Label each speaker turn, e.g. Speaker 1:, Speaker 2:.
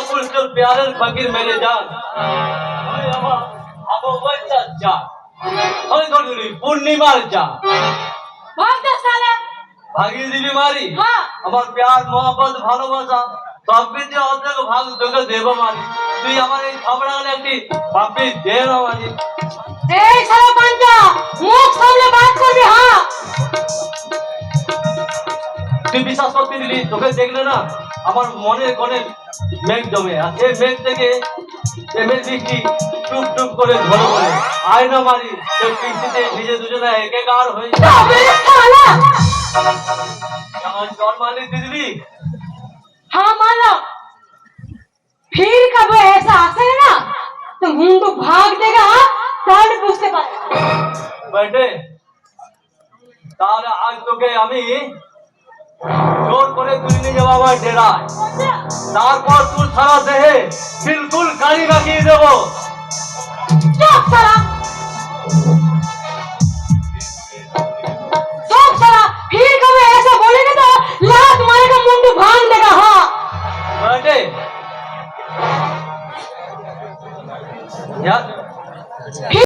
Speaker 1: পুরুষের প্যারের ফকির মেরে যান আমি আমার অবৈচার যা ওই ধরুন পূর্ণিমার যা
Speaker 2: ভাগ দে সালে
Speaker 1: ভাগিয়ে দিবি মারি
Speaker 2: হ্যাঁ
Speaker 1: আমার প্যার মহব্বত ভালোবাসা সব কিছু অর্ধেক ভাগ তোকে দেবো মারি তুই আমার এই খাবড়াগুলো একটি পাপি দে না মারি
Speaker 2: এই সালা পাঞ্জা মুখ সামনে বাত করবি হ্যাঁ
Speaker 1: তুই বিশ্বাস করতে দিলি তোকে দেখলে না আমার মনের কোণে মেঘ জমে আর এই মেঘ থেকে প্রেমের বৃষ্টি টুপ টুপ করে ঝরে পড়ে আয় না মারি তোর বৃষ্টিতে নিজে দুজনে একাকার হয়ে
Speaker 2: তবে সালা
Speaker 1: আমার জল মালি দিদি
Speaker 2: हाँ मानो फिर कब ऐसा आसे ना तो मुंडू भाग देगा तब बुझते पारे
Speaker 1: বেটে তাহলে আজ তোকে আমি জোর করে তুলে নিয়ে যাবো আমার ডেরায় তারপর তোর সারা দেহে বিলকুল কালি মাখিয়ে দেবো
Speaker 2: चुप साला चुप साला फिर कब ऐसा बोलेगा तो लात मारेगा मुंडू भाग देगा हाँ
Speaker 1: বেটে यार
Speaker 2: फिर